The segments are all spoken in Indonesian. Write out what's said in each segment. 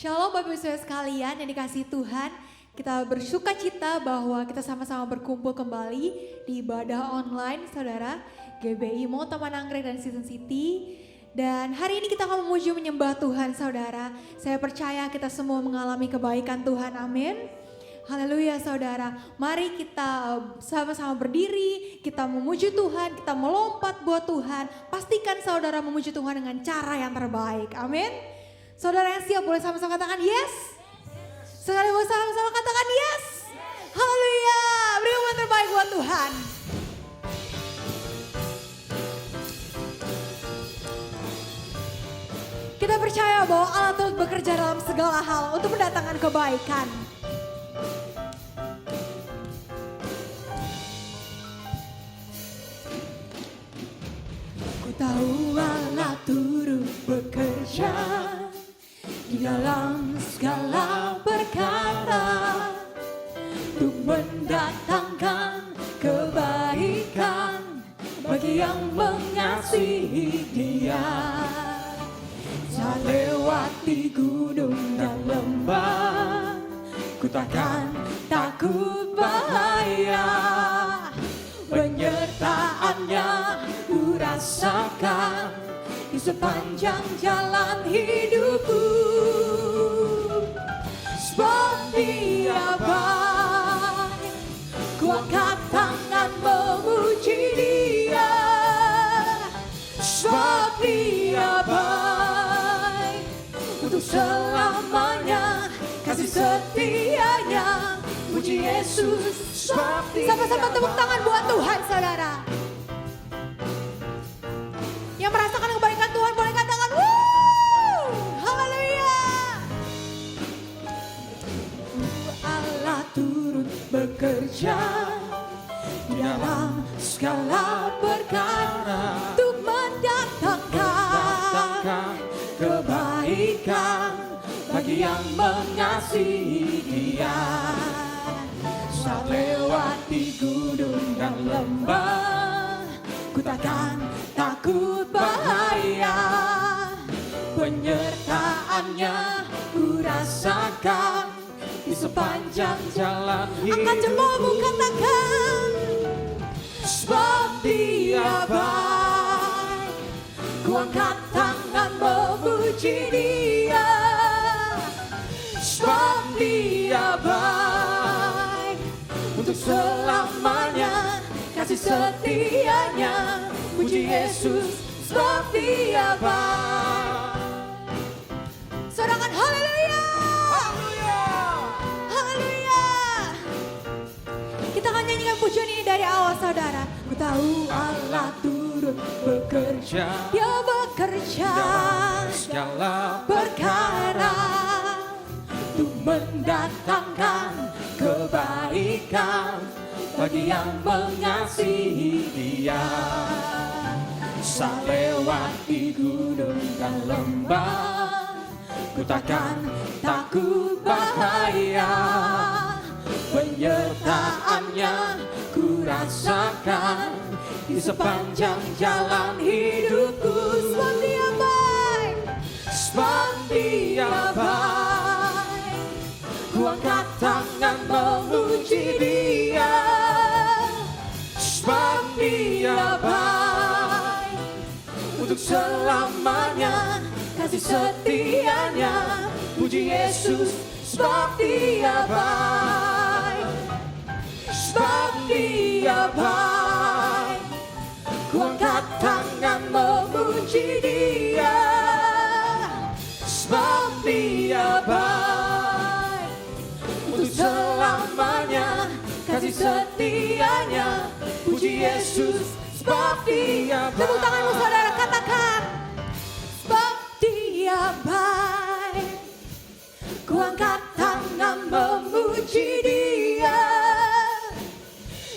Shalom Bapak Ibu Saudara sekalian yang dikasihi Tuhan. Kita bersuka cita bahwa kita sama-sama berkumpul kembali di ibadah online Saudara GBI Mota Mananggrek dan Season City. Dan hari ini kita akan memuji menyembah Tuhan Saudara. Saya percaya kita semua mengalami kebaikan Tuhan, amin. Haleluya saudara, mari kita sama-sama berdiri, kita memuji Tuhan, kita melompat buat Tuhan. Pastikan saudara memuji Tuhan dengan cara yang terbaik, amin. Saudara yang siap boleh sama-sama katakan yes. Sekali boleh sama-sama katakan yes. Haleluya, beri yang terbaik buat Tuhan. Kita percaya bahwa Allah terus bekerja dalam segala hal untuk mendatangkan kebaikan. Tahu Allah turut bekerja di dalam segala perkara untuk mendatangkan kebaikan bagi yang mengasihi Dia. Saat lewati gunung dan lembah, ku takkan takut bahaya. Penyertaannya ku rasakan di sepanjang jalan hidupku. Sebab Dia baik, ku angkat tangan memuji Dia. Sebab Dia baik, untuk selamanya kasih setianya. Puji Yesus. Sama-sama tepuk tangan buat Tuhan saudara. Yang merasakan kebaikan Tuhan boleh katakan wuh, haleluya. Allah turut bekerja di dalam segala perkara untuk mendatangkan kebaikan bagi yang mengasihi Dia. Saat lewati gunung dan lembah, ku takkan takut bahaya. Penyertaannya ku rasakan di sepanjang jalan hidupku. Angkat jempolmu katakan, sebab Dia baik, ku angkat tangan memuji Dia. Sebab Dia baik, untuk selamanya kasih setianya. Puji Yesus, sebab Dia baik. Sorakan haleluya, haleluya, haleluya. Kita akan nyanyikan pujian ini dari awal saudara. Ku tahu Allah turut bekerja, Dia bekerja dalam segala perkara untuk mendatangkan kebaikan bagi yang mengasihi Dia. Saat lewati gunung dan lembah, ku takkan takut bahaya. Penyertaannya ku rasakan di sepanjang jalan hidupku. Sebab Dia baik, sebab Dia baik, ku angkat tangan memuji Dia. Sebab Dia baik, untuk selamanya kasih setianya. Puji Yesus, sebab Dia baik, sebab Dia baik, ku angkat tangan memuji Dia. Sebab Dia baik, untuk selamanya kasih setianya. Puji Yesus, sebab Dia baik. Tepuk tanganmu saudara, katakan, sebab Dia baik, ku angkat tangan memuji Dia.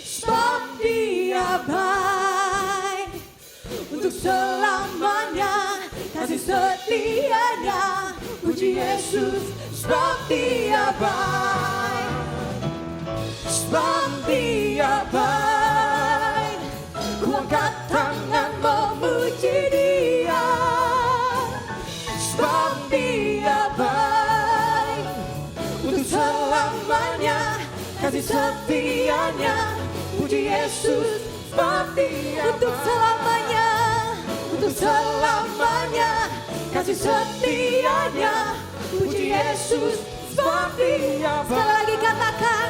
Sebab Dia baik, untuk selamanya kasih setianya. Puji Yesus, sebab Dia baik, sebab Dia baik, ku angkat tangan memuji Dia. Sebab Dia baik, selamanya, kasih setianya. Puji Yesus sebab Dia Untuk selamanya, untuk selamanya, kasih setianya. Puji Yesus sebab Dia sekali lagi katakan,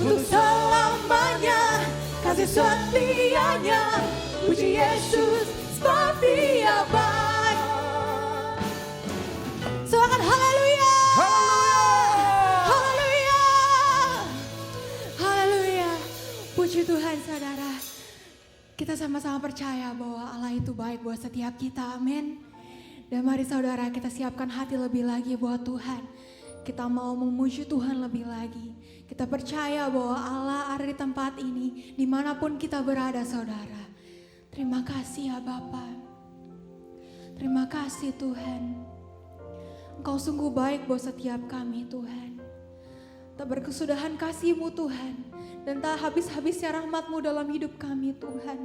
untuk selamanya, kasih setianya. Puji Yesus sebab Dia baik. soalkan haleluya. Haleluya. Haleluya. Puji Tuhan saudara. Kita sama-sama percaya bahwa Allah itu baik buat setiap kita, amin. Dan mari saudara kita siapkan hati lebih lagi buat Tuhan. Kita mau memuji Tuhan lebih lagi. Kita percaya bahwa Allah ada di tempat ini, dimanapun kita berada saudara. Terima kasih ya Bapa. Terima kasih Tuhan. Engkau sungguh baik buat setiap kami Tuhan. Tak berkesudahan kasih-Mu Tuhan. Dan tak habis-habisnya rahmat-Mu dalam hidup kami Tuhan.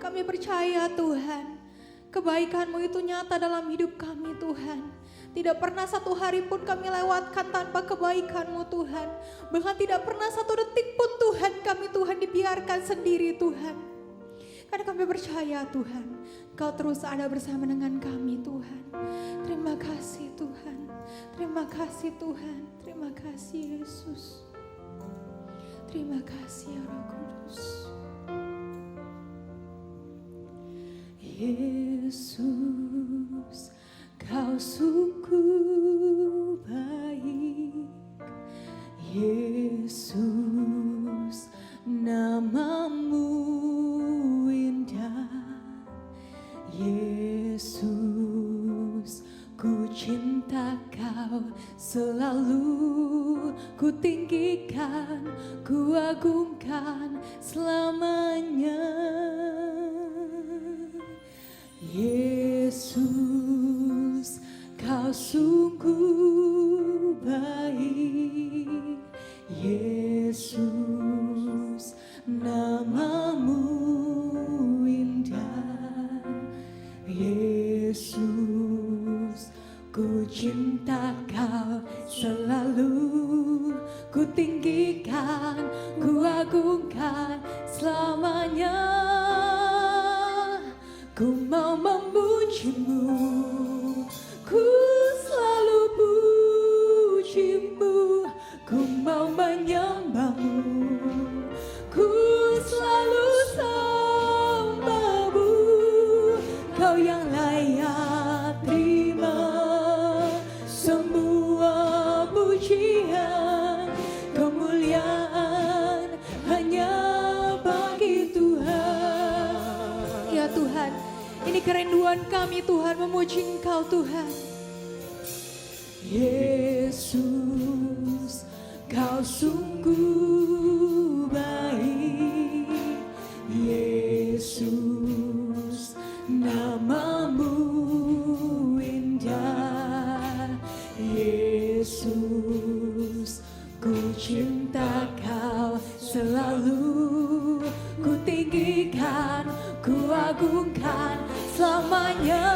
Kami percaya Tuhan, kebaikan-Mu itu nyata dalam hidup kami Tuhan. Tidak pernah satu hari pun kami lewatkan tanpa kebaikan-Mu Tuhan. Bahkan tidak pernah satu detik pun Tuhan kami Tuhan dibiarkan sendiri Tuhan. Karena kami percaya Tuhan, Kau terus ada bersama dengan kami Tuhan. Terima kasih Tuhan. Terima kasih Tuhan. Terima kasih Yesus. Terima kasih ya Roh Kudus. Yesus, Kau sungguh baik. Yesus, nama-Mu indah. Yesus, ku cinta Kau, selalu ku tinggikan, ku agungkan selamanya. Yesus, Kau sungguh baik. Yesus, nama-Mu indah. Yesus, ku cinta Kau, selalu ku tinggikan, ku agungkan selamanya. Ku mau memuji-Mu, ku selalu puji-Mu. Ku mau menyembah-Mu, ku selalu sembah-Mu. Kau yang layak terima semua pujian, kemuliaan hanya bagi Tuhan. Ya Tuhan, ini kerinduan kami Tuhan, memuji Engkau Tuhan. Yesus, Kau sungguh baik. Yesus, nama-Mu indah. Yesus, ku cinta Kau, selalu ku tinggikan, ku agungkan selamanya.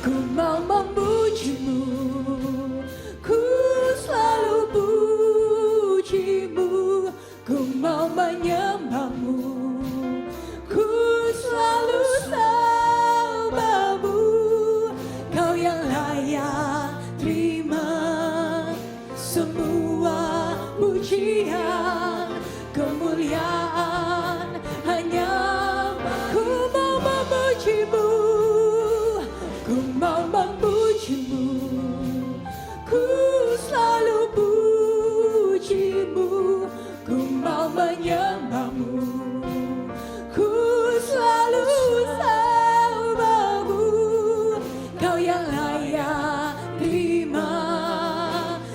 Ku mau memuji-Mu, ku selalu puji-Mu. Ku mau menyembah-Mu, ku selalu sembah-Mu. Kau yang layak terima semua pujian, kemuliaan hanya. Ku mau memuji-Mu, ku mau memuji-Mu, ku selalu puji-Mu. Ku mau menyembah-Mu, ku selalu sembah-Mu. Kau yang layak terima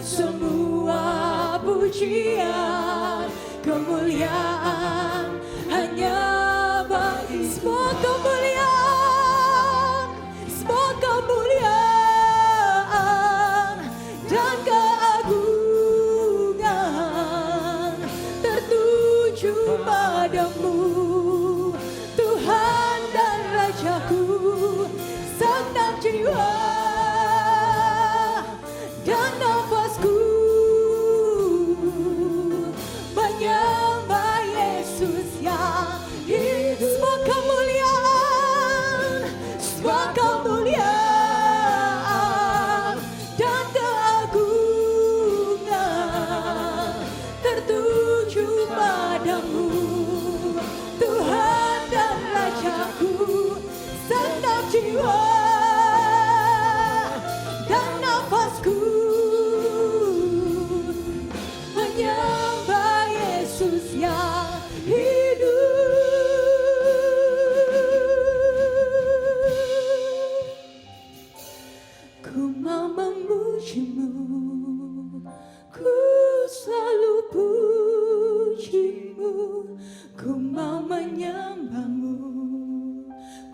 semua pujian, kemuliaan hanya bagi. Semua kemuliaan, semua kemuliaan dan keagungan tertuju padamu, Tuhan dan Rajaku. Segenap jiwa dan nafasku mau memujimu, ku selalu pujimu, ku mau menyembahmu,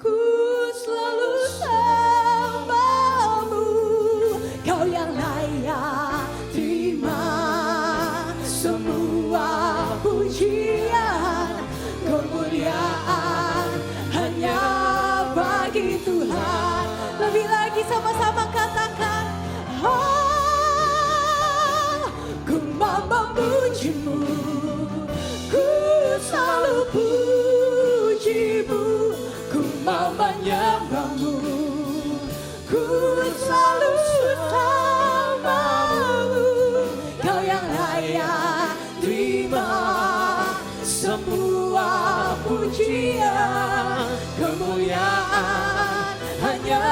ku selalu sembahmu. Kau yang layak terima semua pujian, kemuliaan hanya bagi Tuhan. Lebih lagi sama-sama katakan, ku mau memujimu, ku selalu pujimu, ku mau menyembahmu, ku selalu sembahmu. Kau yang layak terima semua pujian, kemuliaan hanya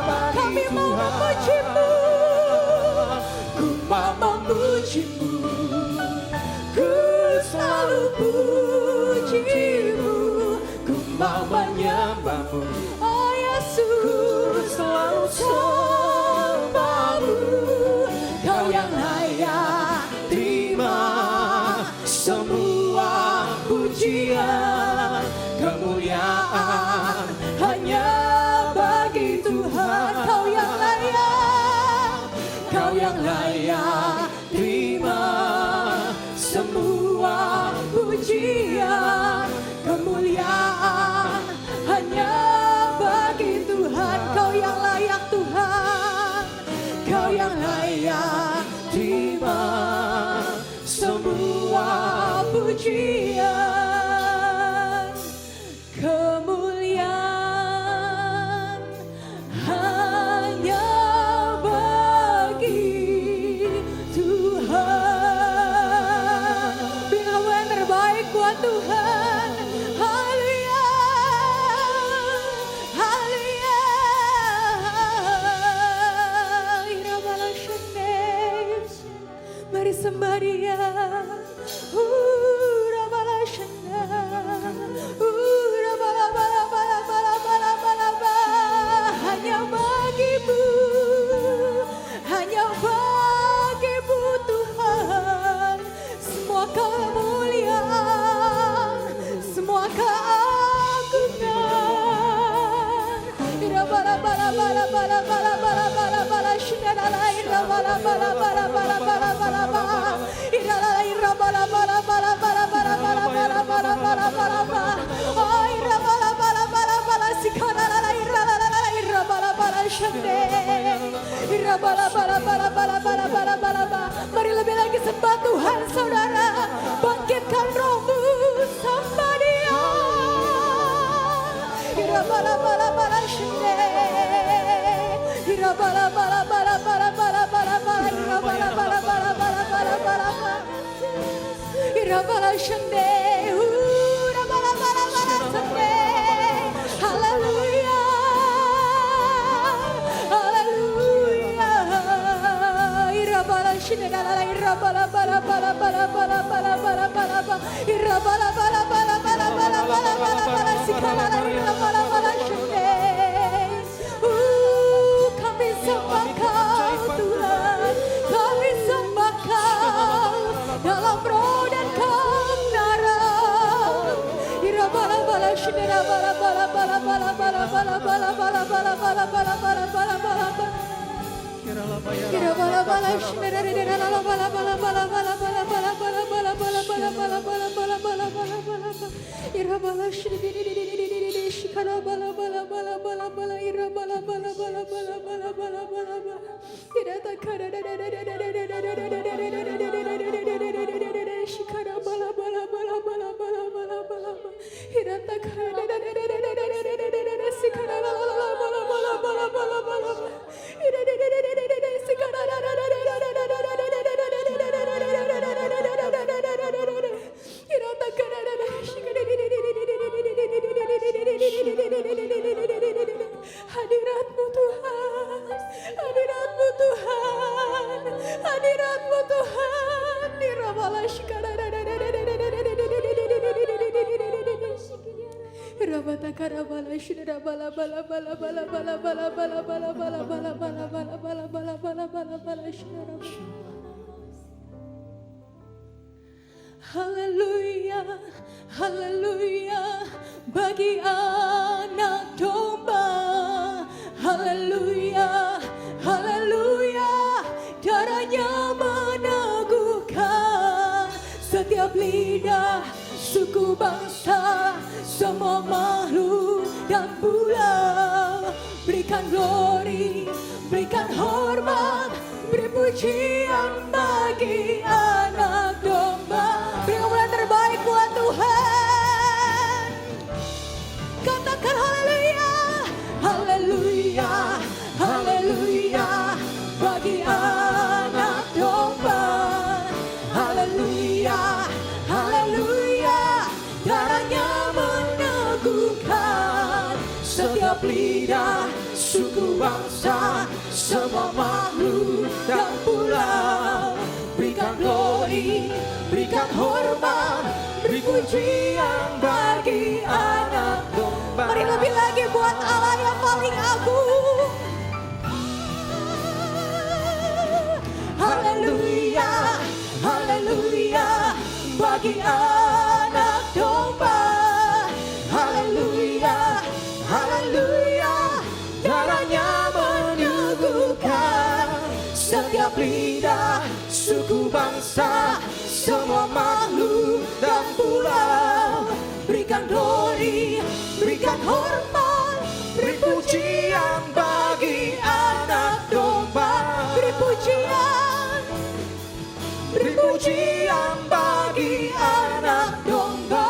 bagi kami Tuhan. Mau memujimu, ku mau memujimu, ku selalu pujimu, ku mau menyembahmu. Oh Yesus, ku selalu sembahmu. Kau yang layak terima semua pujian, kemuliaan hanya bagi Tuhan. Kau yang layak, kau yang layak terima semua pujian, kemuliaan hanya bagi Tuhan. Kau yang layak Tuhan, kau yang layak terima semua pujian, kemuliaan hanya bagi Tuhan. Berilah yang terbaik buat Tuhan. Haleluya, haleluya. Mari sembah Dia. Hanya bagimu, hanya bagimu Tuhan, semua kemuliaan, semua keagungan. Mari lebih lagi sembah Tuhan, saudara. Bangkitkan rohmu, sembah Dia. Haleluya, kami sembah Kau Tuhan, kami sembah Kau dalam roh dan kebenaran. Hadirat-Mu Tuhan, hadirat-Mu Tuhan, hadirat-Mu Tuhan. Hadirat-Mu Haleluya, haleluya, bagi anak domba. Haleluya, haleluya, darahnya meneguhkan setiap lidah, suku, bangsa, semua makhluk dan pulau. Berikan glory, berikan hormat, beri pujian bagi anak domba. Beri kemuliaan terbaik buat Tuhan. Katakan haleluya, haleluya, haleluya, bagi anak domba. Haleluya, haleluya, darahnya meneguhkan setiap lidah, suku, bangsa, semua makhluk dan pulau. Berikan glory, berikan hormat, beri pujian bagi anak domba. Mari lebih lagi buat Allah yang paling agung. Haleluya, haleluya, bagi anak domba. Haleluya, haleluya, darahnya meneguhkan setiap lidah, suku, bangsa, semua makhluk dan pulau. Berikan glory, berikan hormat, beri pujian bagi anak domba. Beri pujian, beri pujian bagi anak domba.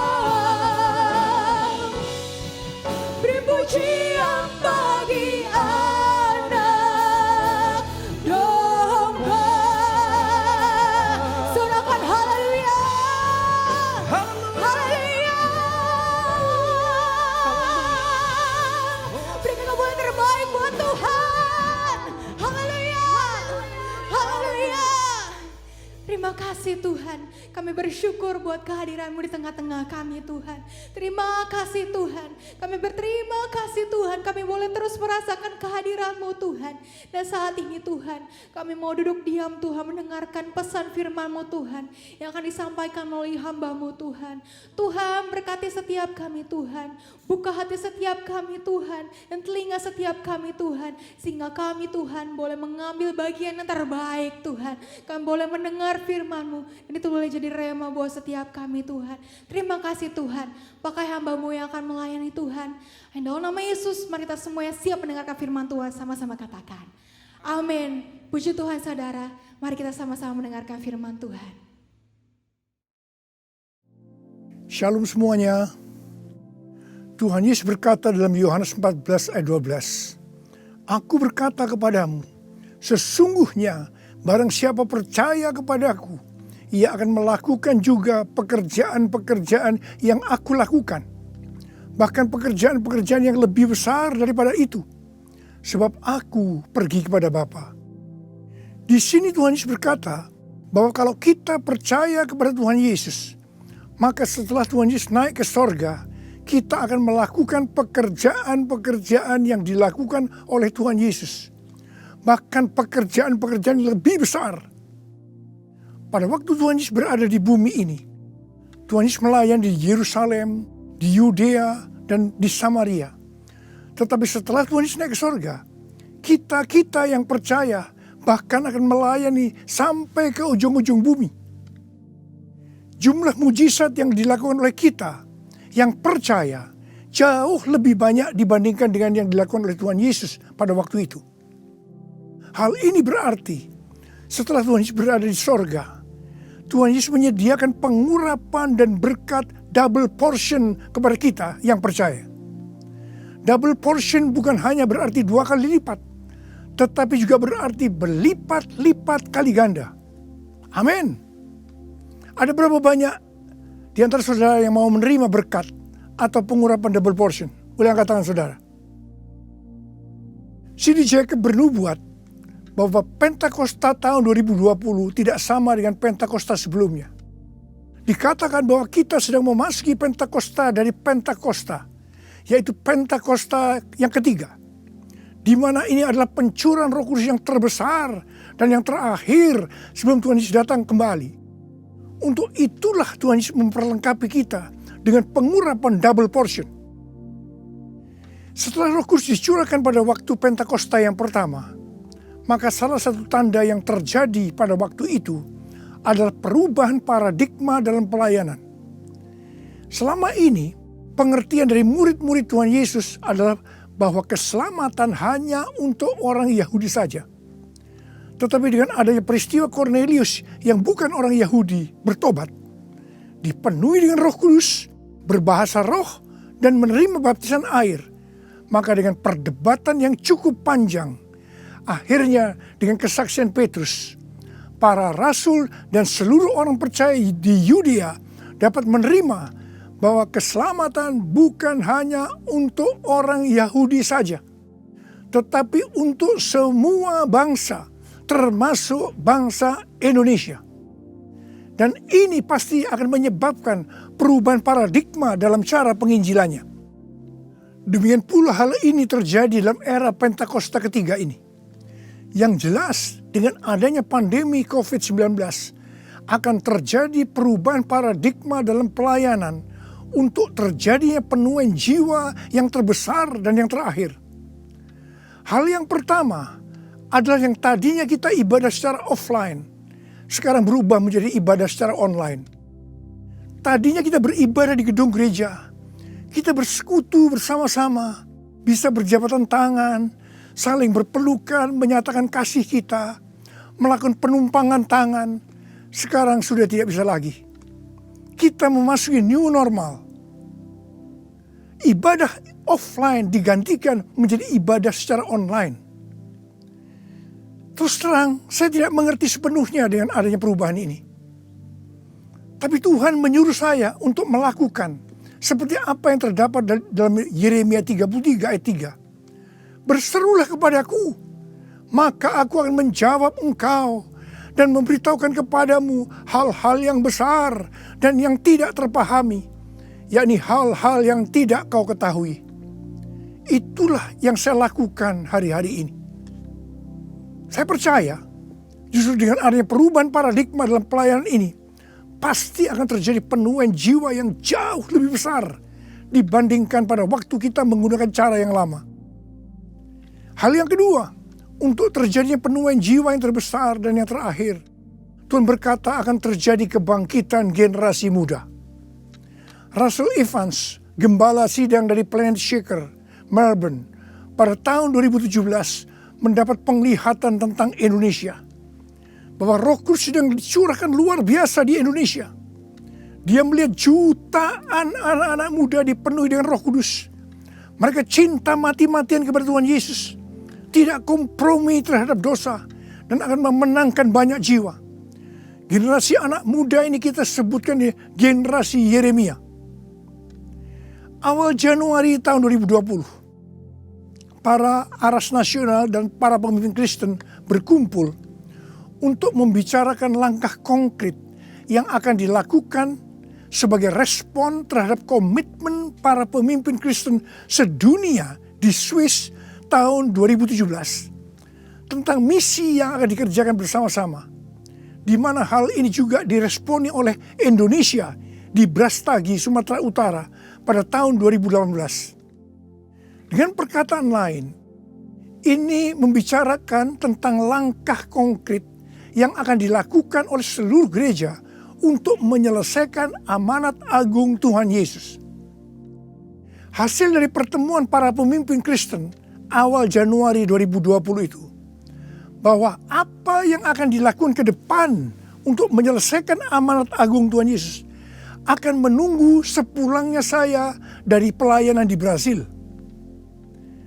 Beri pujian bagi anak domba. Sorakan haleluya, haleluya. Berikan kemuliaan terbaik buat Tuhan. Haleluya, haleluya. Terima kasih Tuhan, kami bersyukur buat kehadiran-Mu di tengah-tengah kami Tuhan. Terima kasih Tuhan, kami berterima kasih Tuhan, kami boleh terus merasakan kehadiran-Mu Tuhan. Dan saat ini Tuhan, kami mau duduk diam Tuhan, mendengarkan pesan firman-Mu Tuhan, yang akan disampaikan melalui hamba-Mu Tuhan. Tuhan berkati setiap kami Tuhan, buka hati setiap kami Tuhan, dan telinga setiap kami Tuhan, sehingga kami Tuhan boleh mengambil bagian yang terbaik Tuhan. Kami boleh mendengar firman-Mu, dan itu boleh jadi rema buat setiap kami Tuhan. Terima kasih Tuhan, pakai hamba-Mu yang akan melayani Tuhan. Dalam nama Yesus, mari kita semuanya siap mendengarkan firman Tuhan, sama-sama katakan amin. Puji Tuhan saudara, mari kita sama-sama mendengarkan firman Tuhan. Shalom semuanya. Tuhan Yesus berkata dalam Yohanes 14 ayat 12, Aku berkata kepadamu, sesungguhnya barang siapa percaya kepadaku, ia akan melakukan juga pekerjaan-pekerjaan yang aku lakukan. Bahkan pekerjaan-pekerjaan yang lebih besar daripada itu. Sebab aku pergi kepada Bapa. Di sini Tuhan Yesus berkata bahwa kalau kita percaya kepada Tuhan Yesus, maka setelah Tuhan Yesus naik ke sorga, kita akan melakukan pekerjaan-pekerjaan yang dilakukan oleh Tuhan Yesus. Bahkan pekerjaan-pekerjaan yang lebih besar. Pada waktu Tuhan Yesus berada di bumi ini, Tuhan Yesus melayani di Yerusalem, di Yudea, dan di Samaria. Tetapi setelah Tuhan Yesus naik ke sorga, kita yang percaya bahkan akan melayani sampai ke ujung-ujung bumi. Jumlah mujizat yang dilakukan oleh kita yang percaya jauh lebih banyak dibandingkan dengan yang dilakukan oleh Tuhan Yesus pada waktu itu. Hal ini berarti setelah Tuhan Yesus berada di sorga, Tuhan Yesus menyediakan pengurapan dan berkat double portion kepada kita yang percaya. Double portion bukan hanya berarti 2 kali lipat, tetapi juga berarti berlipat-lipat kali ganda. Amin. Ada berapa banyak di antara saudara yang mau menerima berkat atau pengurapan double portion? Boleh angkat tangan saudara. C.D. Jacob bernubuat bahwa Pentakosta tahun 2020 tidak sama dengan Pentakosta sebelumnya. Dikatakan bahwa kita sedang memasuki Pentakosta dari Pentakosta yaitu Pentakosta yang ketiga, di mana ini adalah pencurahan Roh Kudus yang terbesar dan yang terakhir sebelum Tuhan Yesus datang kembali. Untuk itulah Tuhan Yesus memperlengkapi kita dengan pengurapan double portion. Setelah Roh Kudus dicurahkan pada waktu Pentakosta yang pertama, maka salah satu tanda yang terjadi pada waktu itu adalah perubahan paradigma dalam pelayanan. Selama ini, pengertian dari murid-murid Tuhan Yesus adalah bahwa keselamatan hanya untuk orang Yahudi saja. Tetapi dengan adanya peristiwa Cornelius yang bukan orang Yahudi bertobat, dipenuhi dengan Roh Kudus, berbahasa roh, dan menerima baptisan air, maka dengan perdebatan yang cukup panjang, akhirnya dengan kesaksian Petrus, para rasul dan seluruh orang percaya di Yudea dapat menerima bahwa keselamatan bukan hanya untuk orang Yahudi saja, tetapi untuk semua bangsa, termasuk bangsa Indonesia. Dan ini pasti akan menyebabkan perubahan paradigma dalam cara penginjilannya. Demikian pula hal ini terjadi dalam era Pentakosta ketiga ini. Yang jelas dengan adanya pandemi COVID-19 akan terjadi perubahan paradigma dalam pelayanan untuk terjadinya penuaian jiwa yang terbesar dan yang terakhir. Hal yang pertama adalah yang tadinya kita ibadah secara offline, sekarang berubah menjadi ibadah secara online. Tadinya kita beribadah di gedung gereja, kita bersekutu bersama-sama, bisa berjabatan tangan, saling berpelukan, menyatakan kasih kita, melakukan penumpangan tangan. Sekarang sudah tidak bisa lagi. Kita memasuki new normal. Ibadah offline digantikan menjadi ibadah secara online. Terus terang, saya tidak mengerti sepenuhnya dengan adanya perubahan ini. Tapi Tuhan menyuruh saya untuk melakukan seperti apa yang terdapat dalam Yeremia 33 ayat 3. Berserulah kepadaku, maka aku akan menjawab engkau dan memberitahukan kepadamu hal-hal yang besar dan yang tidak terpahami, yakni hal-hal yang tidak kau ketahui. Itulah yang saya lakukan hari-hari ini. Saya percaya justru dengan adanya perubahan paradigma dalam pelayanan ini, pasti akan terjadi penuaian jiwa yang jauh lebih besar dibandingkan pada waktu kita menggunakan cara yang lama. Hal yang kedua, untuk terjadinya penuaian jiwa yang terbesar dan yang terakhir, Tuhan berkata akan terjadi kebangkitan generasi muda. Russell Evans, gembala sidang dari Planet Shaker, Melbourne, pada tahun 2017 mendapat penglihatan tentang Indonesia. Bahwa Roh Kudus sedang dicurahkan luar biasa di Indonesia. Dia melihat jutaan anak-anak muda dipenuhi dengan Roh Kudus. Mereka cinta mati-matian kepada Tuhan Yesus. Tidak kompromi terhadap dosa dan akan memenangkan banyak jiwa. Generasi anak muda ini kita sebutkan di generasi Yeremia. Awal Januari tahun 2020, para aras nasional dan para pemimpin Kristen berkumpul untuk membicarakan langkah konkret yang akan dilakukan sebagai respon terhadap komitmen para pemimpin Kristen sedunia di Swiss tahun 2017 tentang misi yang akan dikerjakan bersama-sama, di mana hal ini juga diresponi oleh Indonesia di Brastagi, Sumatera Utara pada tahun 2018. Dengan perkataan lain, ini membicarakan tentang langkah konkret yang akan dilakukan oleh seluruh gereja untuk menyelesaikan amanat agung Tuhan Yesus. Hasil dari pertemuan para pemimpin Kristen awal Januari 2020 itu, bahwa apa yang akan dilakukan ke depan untuk menyelesaikan amanat agung Tuhan Yesus akan menunggu sepulangnya saya dari pelayanan di Brasil.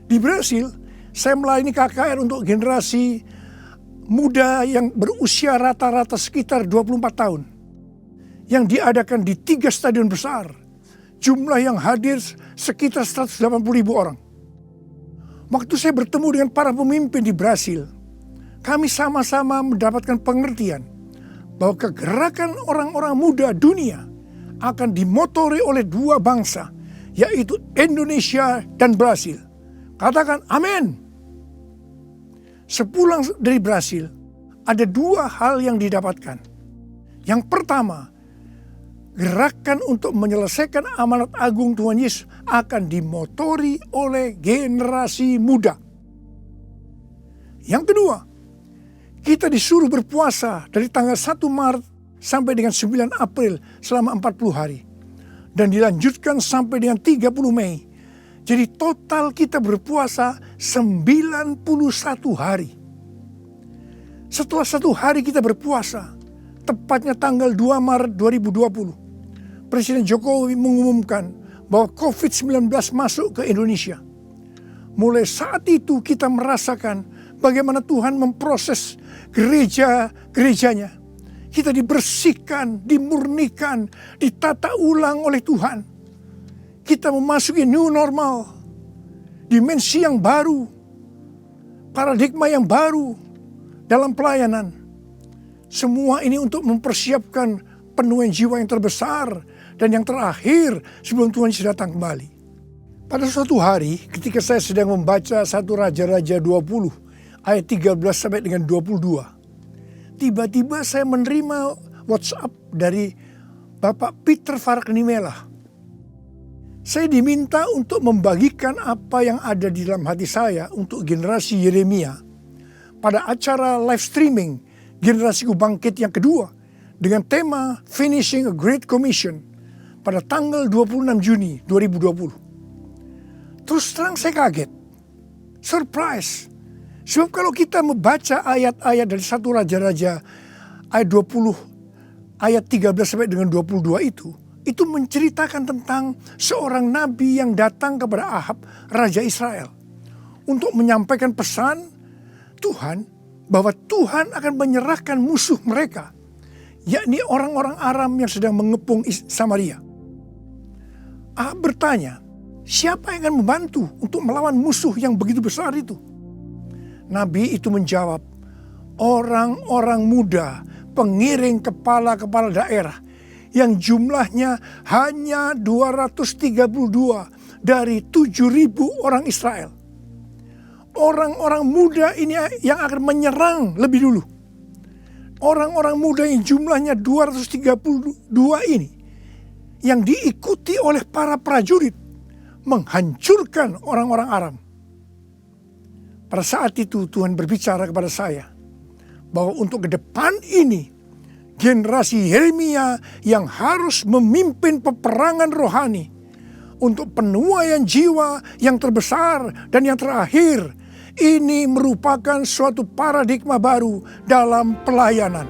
Di Brasil, saya melayani KKR untuk generasi muda yang berusia rata-rata sekitar 24 tahun. Yang diadakan di 3 stadion besar. Jumlah yang hadir sekitar 180.000 orang. Waktu saya bertemu dengan para pemimpin di Brasil, kami sama-sama mendapatkan pengertian bahwa kegerakan orang-orang muda dunia akan dimotori oleh 2 bangsa, yaitu Indonesia dan Brasil. Katakan amin. Sepulang dari Brasil, ada dua hal yang didapatkan. Yang pertama, gerakan untuk menyelesaikan amanat agung Tuhan Yesus akan dimotori oleh generasi muda. Yang kedua, kita disuruh berpuasa dari tanggal 1 Maret sampai dengan 9 April selama 40 hari. Dan dilanjutkan sampai dengan 30 Mei. Jadi total kita berpuasa 91 hari. Setelah 1 hari kita berpuasa, tepatnya tanggal 2 Maret 2020, Presiden Jokowi mengumumkan bahwa COVID-19 masuk ke Indonesia. Mulai saat itu kita merasakan bagaimana Tuhan memproses gerejanya. Kita dibersihkan, dimurnikan, ditata ulang oleh Tuhan. Kita memasuki new normal, dimensi yang baru, paradigma yang baru dalam pelayanan. Semua ini untuk mempersiapkan penuaian jiwa yang terbesar dan yang terakhir sebelum Tuhan Yesus datang kembali. Pada suatu hari ketika saya sedang membaca 1 Raja-Raja 20 ayat 13 sampai dengan 22. Tiba-tiba saya menerima WhatsApp dari Bapak Peter Faraknimela. Saya diminta untuk membagikan apa yang ada di dalam hati saya untuk generasi Yeremia pada acara live streaming Generasiku Bangkit yang kedua dengan tema Finishing a Great Commission pada tanggal 26 Juni 2020. Terus terang saya kaget, surprise. Sebab kalau kita membaca ayat-ayat dari 1 Raja-Raja ayat 20 ayat 13 sampai dengan 22 itu menceritakan tentang seorang nabi yang datang kepada Ahab, Raja Israel, untuk menyampaikan pesan Tuhan bahwa Tuhan akan menyerahkan musuh mereka, yakni orang-orang Aram yang sedang mengepung Samaria. Ahab bertanya, siapa yang akan membantu untuk melawan musuh yang begitu besar itu? Nabi itu menjawab, orang-orang muda, pengiring kepala-kepala daerah yang jumlahnya hanya 232 dari 7.000 orang Israel. Orang-orang muda ini yang akan menyerang lebih dulu. Orang-orang muda yang jumlahnya 232 ini yang diikuti oleh para prajurit menghancurkan orang-orang Aram. Pada saat itu Tuhan berbicara kepada saya bahwa untuk ke depan ini generasi Yeremia yang harus memimpin peperangan rohani untuk penuaian jiwa yang terbesar dan yang terakhir, ini merupakan suatu paradigma baru dalam pelayanan.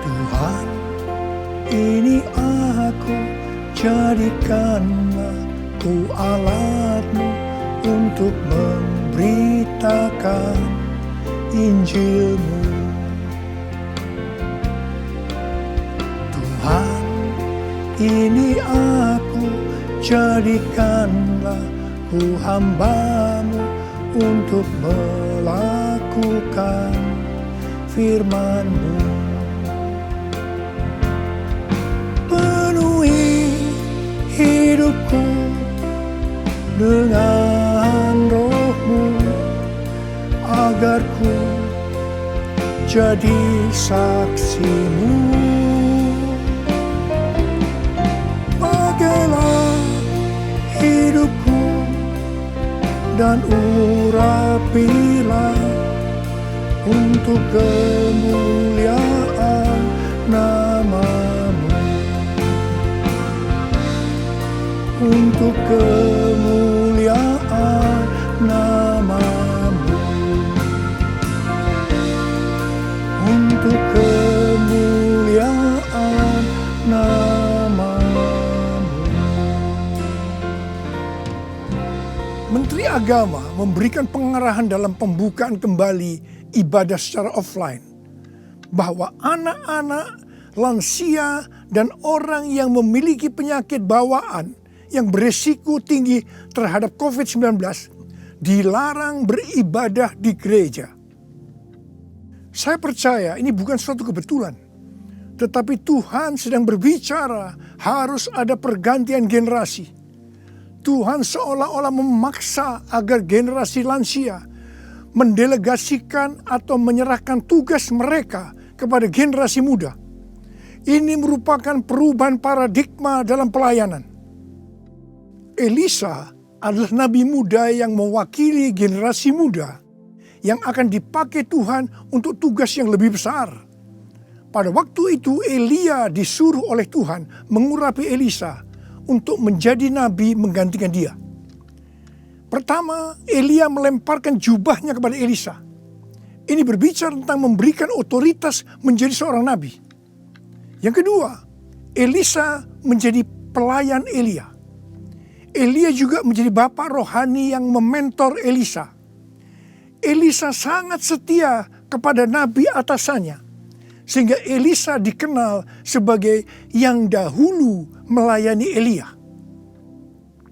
Tuhan, ini aku, jadikanlah ku alatmu untuk memberitakan Injilmu. Tuhan, ini aku, jadikanlah ku hamba-Mu untuk melakukan firman-Mu. Penuhi hidupku dengan roh-Mu, agar ku jadi saksi-Mu. Pakailah hidupku dan urapilah untuk kemuliaan nama-Mu. Untuk kemuliaan nama-Mu. Untuk kemuliaan nama-Mu. Menteri Agama memberikan pengarahan dalam pembukaan kembali ibadah secara offline bahwa anak-anak, lansia, dan orang yang memiliki penyakit bawaan yang berisiko tinggi terhadap COVID-19 dilarang beribadah di gereja. Saya percaya ini bukan suatu kebetulan. Tetapi Tuhan sedang berbicara harus ada pergantian generasi. Tuhan seolah-olah memaksa agar generasi lansia mendelegasikan atau menyerahkan tugas mereka kepada generasi muda. Ini merupakan perubahan paradigma dalam pelayanan. Elisa adalah nabi muda yang mewakili generasi muda yang akan dipakai Tuhan untuk tugas yang lebih besar. Pada waktu itu Elia disuruh oleh Tuhan mengurapi Elisa untuk menjadi nabi menggantikan dia. Pertama, Elia melemparkan jubahnya kepada Elisa. Ini berbicara tentang memberikan otoritas menjadi seorang nabi. Yang kedua, Elisa menjadi pelayan Elia. Elia juga menjadi bapak rohani yang mementor Elisa. Elisa sangat setia kepada nabi atasannya, sehingga Elisa dikenal sebagai yang dahulu melayani Elia.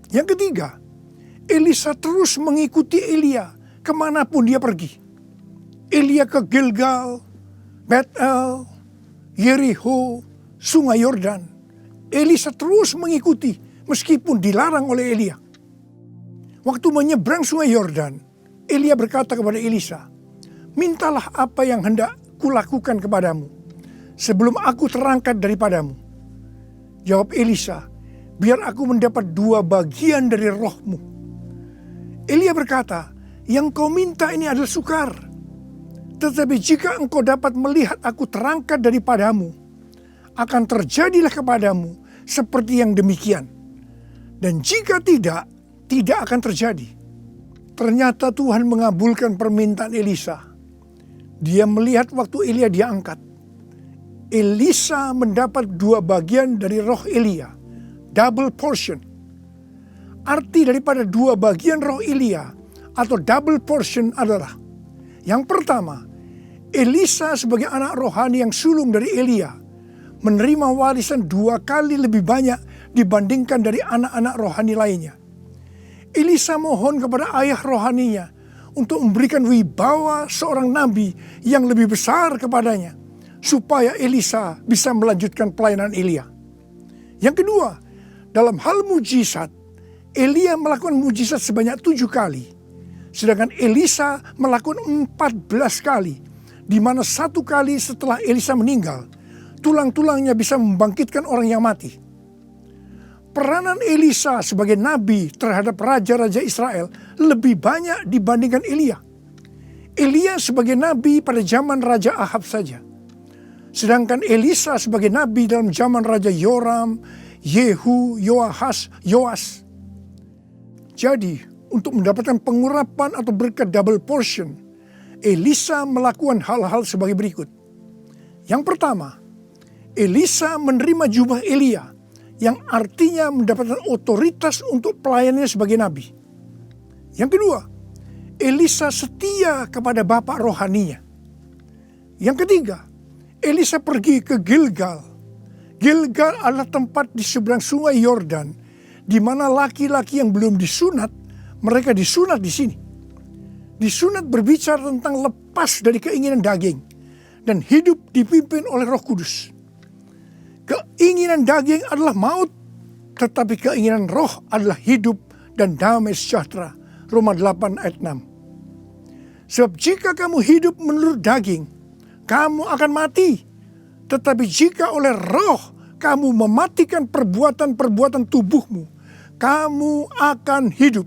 Yang ketiga, Elisa terus mengikuti Elia kemanapun dia pergi. Elia ke Gilgal, Betel, Yeriho, Sungai Yordan. Elisa terus mengikuti meskipun dilarang oleh Elia. Waktu menyeberang Sungai Yordan, Elia berkata kepada Elisa, "Mintalah apa yang hendak kulakukan kepadamu sebelum aku terangkat daripadamu." Jawab Elisa, "Biar aku mendapat 2 bagian dari rohmu." Elia berkata, "Yang kau minta ini adalah sukar. Tetapi jika engkau dapat melihat aku terangkat daripadamu, akan terjadilah kepadamu seperti yang demikian. Dan jika tidak, tidak akan terjadi." Ternyata Tuhan mengabulkan permintaan Elisa. Dia melihat waktu Elia diangkat. Elisa mendapat 2 bagian dari roh Elia, double portion. Arti daripada 2 bagian roh Elia atau double portion adalah, yang pertama, Elisa sebagai anak rohani yang sulung dari Elia menerima warisan 2 kali lebih banyak dibandingkan dari anak-anak rohani lainnya. Elisa mohon kepada ayah rohaninya untuk memberikan wibawa seorang nabi yang lebih besar kepadanya, supaya Elisa bisa melanjutkan pelayanan Elia. Yang kedua, dalam hal mujizat, Elia melakukan mujizat sebanyak 7 kali, sedangkan Elisa melakukan 14 kali, di mana 1 kali setelah Elisa meninggal, tulang-tulangnya bisa membangkitkan orang yang mati. Peranan Elisa sebagai nabi terhadap raja-raja Israel lebih banyak dibandingkan Elia. Elia sebagai nabi pada zaman Raja Ahab saja. Sedangkan Elisa sebagai nabi dalam zaman Raja Yoram, Yehu, Yoahas, Yoas. Jadi, untuk mendapatkan pengurapan atau berkat double portion, Elisa melakukan hal-hal sebagai berikut. Yang pertama, Elisa menerima jubah Elia, yang artinya mendapatkan otoritas untuk pelayanannya sebagai nabi. Yang kedua, Elisa setia kepada bapak rohaninya. Yang ketiga, Elisa pergi ke Gilgal. Gilgal adalah tempat di seberang Sungai Yordan, di mana laki-laki yang belum disunat, mereka disunat di sini. Disunat berbicara tentang lepas dari keinginan daging dan hidup dipimpin oleh Roh Kudus. Keinginan daging adalah maut, tetapi keinginan roh adalah hidup dan damai sejahtera. Roma 8 ayat 6. Sebab jika kamu hidup menurut daging, kamu akan mati. Tetapi jika oleh roh kamu mematikan perbuatan-perbuatan tubuhmu, kamu akan hidup.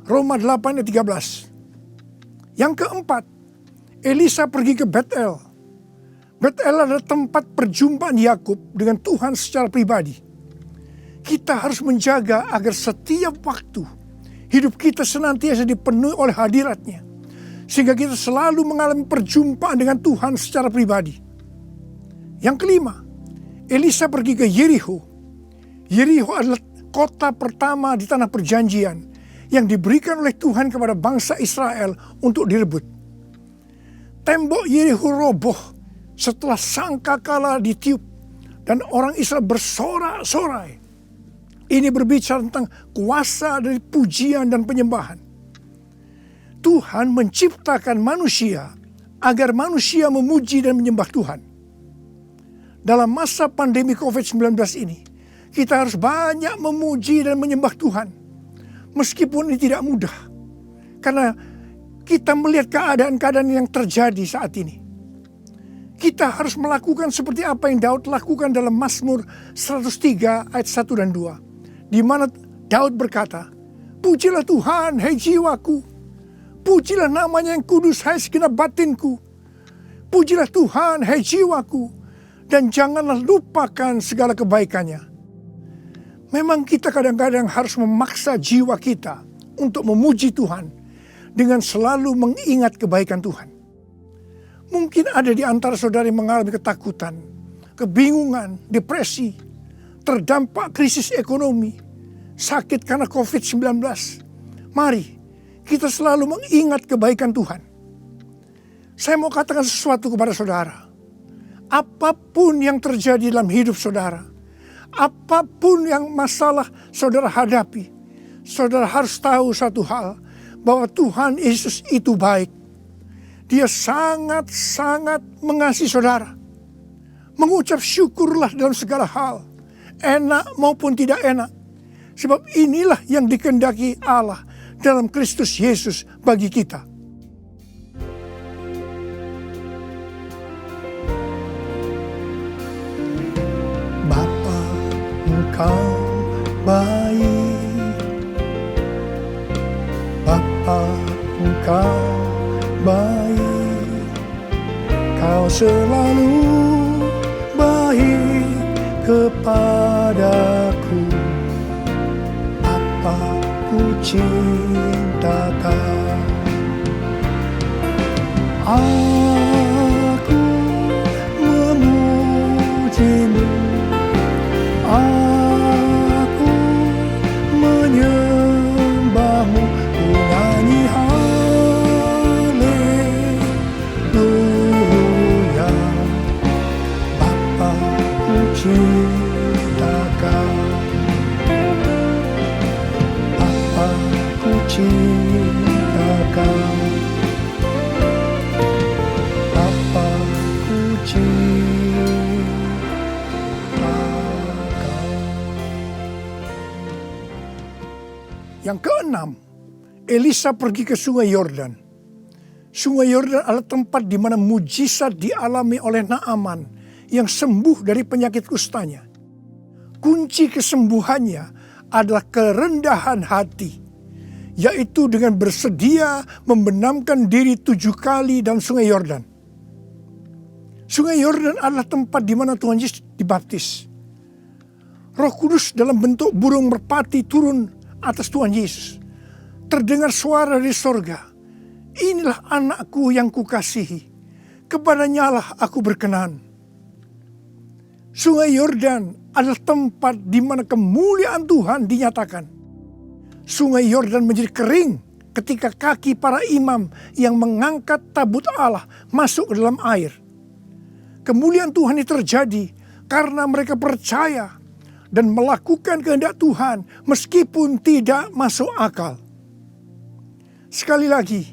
Roma 8 ayat 13. Yang keempat, Elisa pergi ke Betel. Betel adalah tempat perjumpaan Yakub dengan Tuhan secara pribadi. Kita harus menjaga agar setiap waktu hidup kita senantiasa dipenuhi oleh hadirat-Nya, sehingga kita selalu mengalami perjumpaan dengan Tuhan secara pribadi. Yang kelima, Elisa pergi ke Yeriho. Yeriho adalah kota pertama di tanah perjanjian yang diberikan oleh Tuhan kepada bangsa Israel untuk direbut. Tembok Yeriho roboh setelah sangkakala ditiup dan orang Israel bersorak-sorai. Ini berbicara tentang kuasa dari pujian dan penyembahan. Tuhan menciptakan manusia agar manusia memuji dan menyembah Tuhan. dalam masa pandemi COVID-19 ini, kita harus banyak memuji dan menyembah Tuhan. Meskipun ini tidak mudah. Karena kita melihat keadaan-keadaan yang terjadi saat ini. Kita harus melakukan seperti apa yang Daud lakukan dalam Mazmur 103 ayat 1 dan 2. Di mana Daud berkata, "Pujilah Tuhan, hai jiwaku. Pujilah namanya yang kudus, hai segenap batinku. Pujilah Tuhan, hai jiwaku. Dan janganlah lupakan segala kebaikannya." Memang kita kadang-kadang harus memaksa jiwa kita untuk memuji Tuhan dengan selalu mengingat kebaikan Tuhan. Mungkin ada di antara saudara yang mengalami ketakutan, kebingungan, depresi, terdampak krisis ekonomi, sakit karena COVID-19. Mari kita selalu mengingat kebaikan Tuhan. Saya mau katakan sesuatu kepada saudara. Apapun yang terjadi dalam hidup saudara, apapun yang masalah saudara hadapi, saudara harus tahu satu hal, bahwa Tuhan Yesus itu baik. Dia sangat-sangat mengasihi saudara. Mengucap syukurlah dalam segala hal, enak maupun tidak enak. Sebab inilah yang dikehendaki Allah dalam Kristus Yesus bagi kita. Bapa, Engkau baik. Bapa, Engkau baik. Kau selalu baik kepadaku. Apa ku cinta Kau. Aku memujimu. Aku menyembahmu. Ku nyanyi haleluya. Bapa ku cinta Kau. Bapa ku cinta Kau. Bapa ku cinta Kau. Yang keenam, Elisa pergi ke Sungai Yordan. Sungai Yordan adalah tempat di mana mujizat dialami oleh Naaman yang sembuh dari penyakit kustanya. Kunci kesembuhannya adalah kerendahan hati, yaitu dengan bersedia membenamkan diri 7 kali dalam Sungai Yordan. Sungai Yordan adalah tempat di mana Tuhan Yesus dibaptis. Roh Kudus dalam bentuk burung merpati turun atas Tuhan Yesus. Terdengar suara dari sorga, "Inilah anakku yang kukasihi, kepadanya lah aku berkenan." Sungai Yordan adalah tempat di mana kemuliaan Tuhan dinyatakan. Sungai Yordan menjadi kering ketika kaki para imam yang mengangkat tabut Allah masuk ke dalam air. Kemuliaan Tuhan ini terjadi karena mereka percaya dan melakukan kehendak Tuhan meskipun tidak masuk akal. Sekali lagi,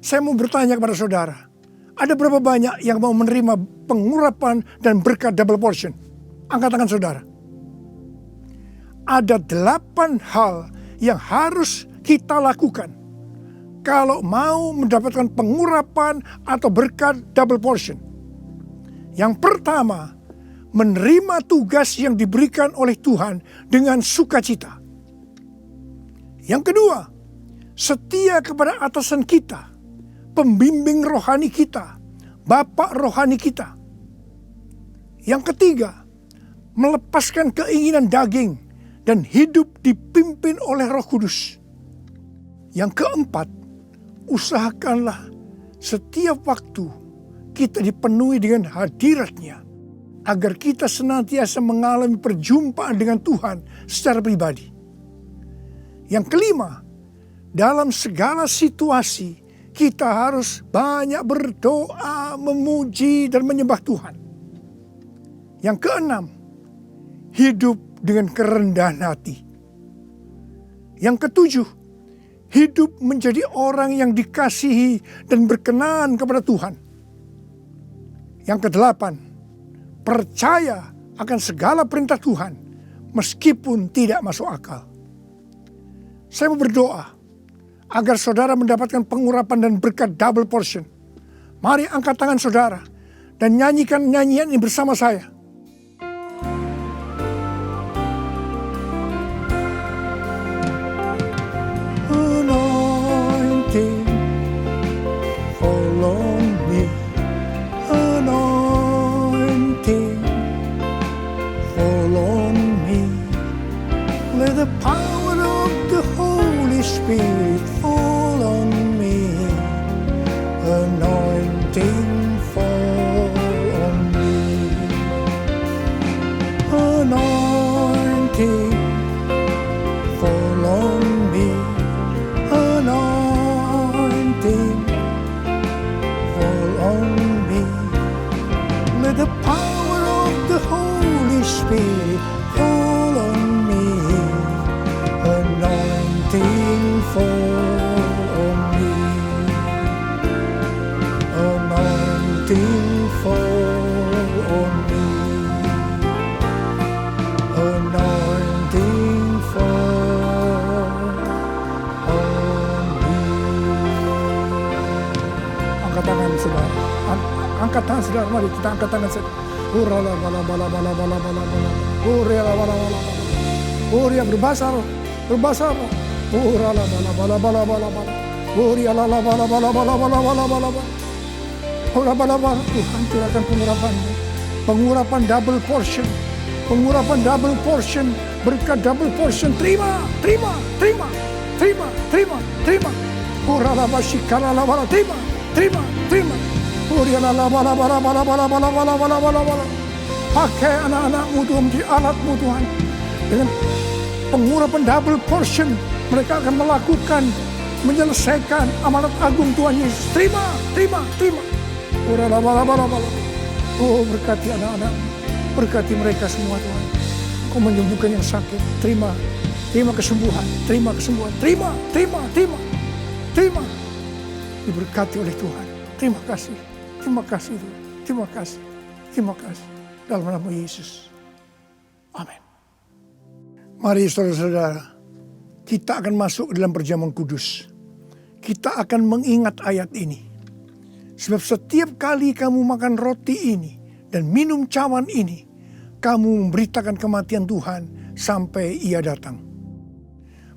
saya mau bertanya kepada saudara, ada berapa banyak yang mau menerima pengurapan dan berkat double portion? Angkat tangan saudara. Ada 8 hal yang harus kita lakukan kalau mau mendapatkan pengurapan atau berkat double portion. Yang pertama, menerima tugas yang diberikan oleh Tuhan dengan sukacita. Yang kedua, setia kepada atasan kita, pembimbing rohani kita, bapak rohani kita. Yang ketiga, melepaskan keinginan daging dan hidup dipimpin oleh Roh Kudus. Yang keempat, usahakanlah setiap waktu kita dipenuhi dengan hadirat-Nya, agar kita senantiasa mengalami perjumpaan dengan Tuhan secara pribadi. Yang kelima, dalam segala situasi kita harus banyak berdoa, memuji dan menyembah Tuhan. Yang keenam, hidup dengan kerendahan hati. Yang ketujuh, hidup menjadi orang yang dikasihi dan berkenan kepada Tuhan. Yang kedelapan, percaya akan segala perintah Tuhan meskipun tidak masuk akal. Saya mau berdoa agar saudara mendapatkan pengurapan dan berkat double portion. Mari angkat tangan saudara dan nyanyikan nyanyian ini bersama saya. Anointing follow me. Anointing follow me. Let the power of the Holy Spirit fall on me. Anointing fall on me. Anointing fall on me. Anointing fall on me. Let the power of the Holy Spirit fall on me. Anointing fall on me. Anointing fall on me. Anointing fall on me. Angkat tangan saudara. Angkat tangan saudara. Mari kita angkat tangan saudara. Urala bala bala bala bala bala bala. Urala bala bala bala. Uria berbahasa roh. Berbahasa roh. Urala bala bala bala bala bala. Uria la la bala bala bala bala bala bala bala. Ora bala bala. Tuhan curahkan pengurapan-Mu. Pengurapan double portion. Pengurapan double portion. Berkat double portion. Terima, terima, terima, terima, terima, terima. Urala basikala la bala. Terima, terima, terima. Uria la la bala bala bala bala bala bala bala bala bala. Pakai anak-anak-Mu Tuhan menjadi alat-Mu Tuhan. Dengan pengurapan double portion, mereka akan melakukan, menyelesaikan amanat agung Tuhan Yesus. Terima, terima, terima. Oh, berkati anak-anak, berkati mereka semua Tuhan. Kau menyembuhkan yang sakit. Terima, terima kesembuhan, terima kesembuhan, terima, terima, terima, terima. Diberkati oleh Tuhan. Terima kasih, terima kasih Tuhan. Terima kasih, terima kasih. Dalam nama Yesus. Amin. Mari saudara-saudara, kita akan masuk dalam perjamuan kudus. Kita akan mengingat ayat ini. Sebab setiap kali kamu makan roti ini dan minum cawan ini, kamu memberitakan kematian Tuhan sampai Ia datang.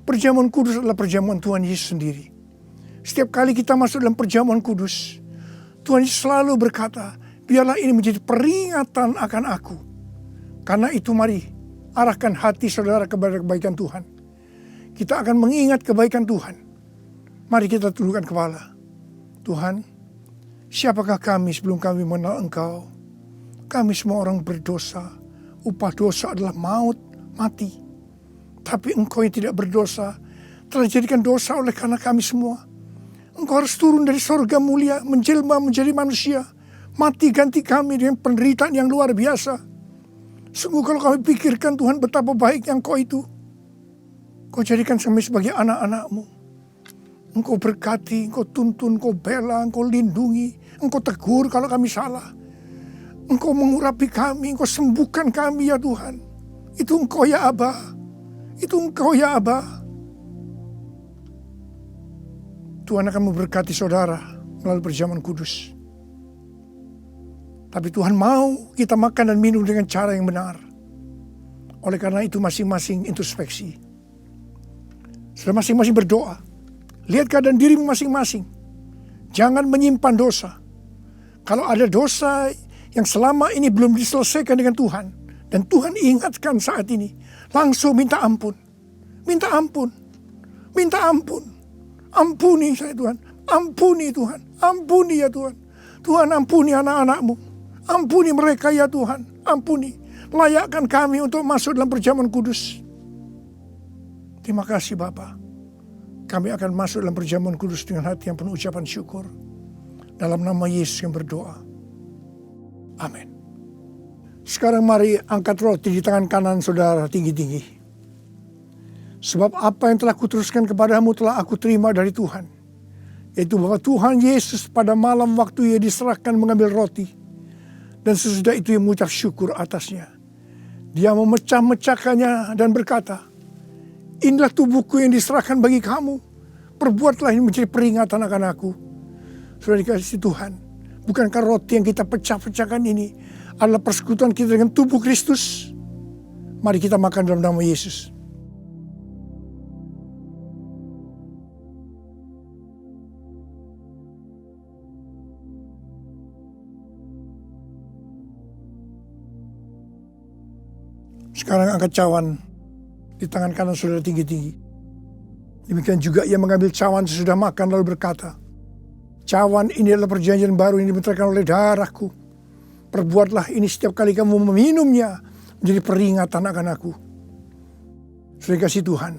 Perjamuan kudus adalah perjamuan Tuhan Yesus sendiri. Setiap kali kita masuk dalam perjamuan kudus, Tuhan Yesus selalu berkata, biarlah ini menjadi peringatan akan aku. Karena itu mari arahkan hati saudara kepada kebaikan Tuhan. Kita akan mengingat kebaikan Tuhan. Mari kita tundukkan kepala. Tuhan, siapakah kami sebelum kami mengenal Engkau? Kami semua orang berdosa. Upah dosa adalah maut, mati. Tapi Engkau yang tidak berdosa telah dijadikan dosa oleh karena kami semua. Engkau harus turun dari sorga mulia, menjelma menjadi manusia. Mati ganti kami dengan penderitaan yang luar biasa. Sungguh kalau kami pikirkan Tuhan betapa baik yang Kau itu. Kau jadikan kami sebagai anak-anak-Mu. Engkau berkati, Engkau tuntun, Engkau bela, Engkau lindungi. Engkau tegur kalau kami salah. Engkau mengurapi kami, Engkau sembuhkan kami ya Tuhan. Itu Engkau ya Aba. Itu Engkau ya Aba. Tuhan akan memberkati saudara melalui perjamuan kudus. Tapi Tuhan mau kita makan dan minum dengan cara yang benar. Oleh karena itu masing-masing introspeksi. Sudah masing-masing berdoa. Lihat keadaan dirimu masing-masing. Jangan menyimpan dosa. Kalau ada dosa yang selama ini belum diselesaikan dengan Tuhan. Dan Tuhan ingatkan saat ini. Langsung minta ampun. Minta ampun. Minta ampun. Ampuni saya Tuhan. Ampuni Tuhan. Ampuni ya Tuhan. Tuhan ampuni anak-anak-Mu. Ampuni mereka ya Tuhan. Ampuni. Layakkan kami untuk masuk dalam perjamuan kudus. Terima kasih Bapa. Kami akan masuk dalam perjamuan kudus dengan hati yang penuh ucapan syukur. Dalam nama Yesus yang berdoa. Amin. Sekarang mari angkat roti di tangan kanan saudara tinggi-tinggi. Sebab apa yang telah kuteruskan kepadamu telah aku terima dari Tuhan. Yaitu bahwa Tuhan Yesus pada malam waktu Ia diserahkan mengambil roti. Dan sesudah itu ia mengucap syukur atasnya. Dia memecah-mecahkannya dan berkata, inilah tubuhku yang diserahkan bagi kamu. Perbuatlah ini menjadi peringatan akan aku. Sudah dikasih Tuhan. Bukankah roti yang kita pecah-pecahkan ini adalah persekutuan kita dengan tubuh Kristus? Mari kita makan dalam nama Yesus. Sekarang angkat cawan di tangan kanan saudara tinggi-tinggi. Demikian juga ia mengambil cawan sesudah makan lalu berkata, cawan ini adalah perjanjian baru yang dibenterkan oleh darahku. Perbuatlah ini setiap kali kamu meminumnya menjadi peringatan akan aku. Sudah kasih Tuhan,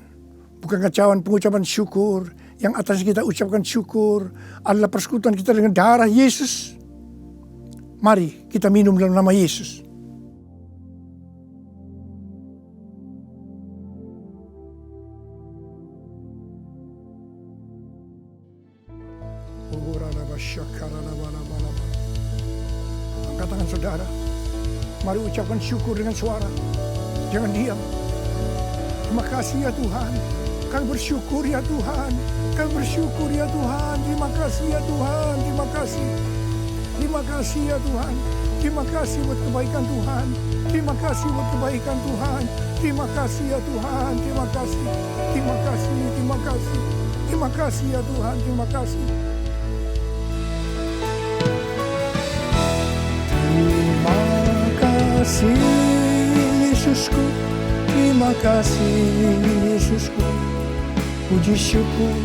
bukankah cawan pengucapan syukur yang atas kita ucapkan syukur adalah persekutuan kita dengan darah Yesus? Mari kita minum dalam nama Yesus. Angkat tangan saudara. Mari ucapkan syukur dengan suara. Jangan diam. Terima kasih ya Tuhan. Kami bersyukur ya Tuhan. Kami bersyukur ya Tuhan. Terima kasih ya Tuhan. Terima kasih. Terima kasih ya Tuhan. Terima kasih buat kebaikan Tuhan. Terima kasih buat kebaikan Tuhan. Terima kasih ya Tuhan. Terima kasih. Terima kasih. Terima kasih. Terima kasih ya Tuhan. Terima kasih. Terima kasih Yesusku, terima kasih Yesusku. Puji syukur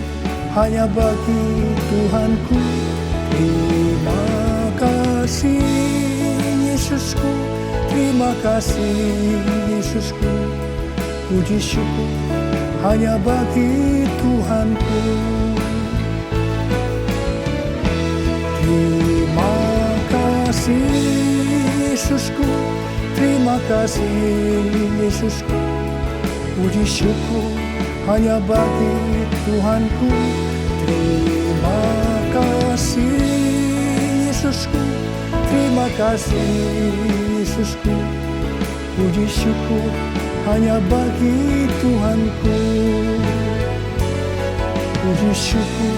hanya bagi Tuhanku. Terima kasih Yesusku, terima kasih Yesusku. Puji syukur hanya bagi Tuhanku. Terima kasih Yesusku, terima kasih Yesusku. Puji syukur hanya bagi Tuhanku. Terima kasih Yesusku, terima kasih Yesusku. Puji syukur hanya bagi Tuhanku. Puji syukur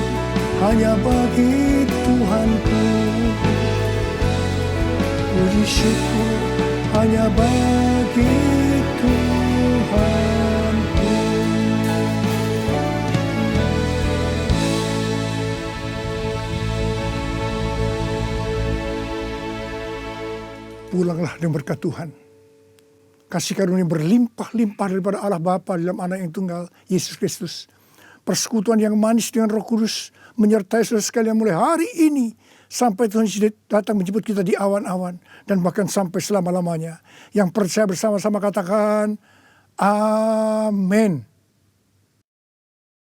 hanya bagi Tuhanku. Puji syukur hanya bagi Tuhanku. Pulanglah dengan berkat Tuhan. Kasih karunia berlimpah-limpah daripada Allah Bapa dalam Anak yang tunggal, Yesus Kristus. Persekutuan yang manis dengan Roh Kudus menyertai saudara sekalian mulai hari ini sampai Tuhan Yesus datang menjemput kita di awan-awan dan bahkan sampai selama-lamanya. Yang percaya bersama-sama katakan amin.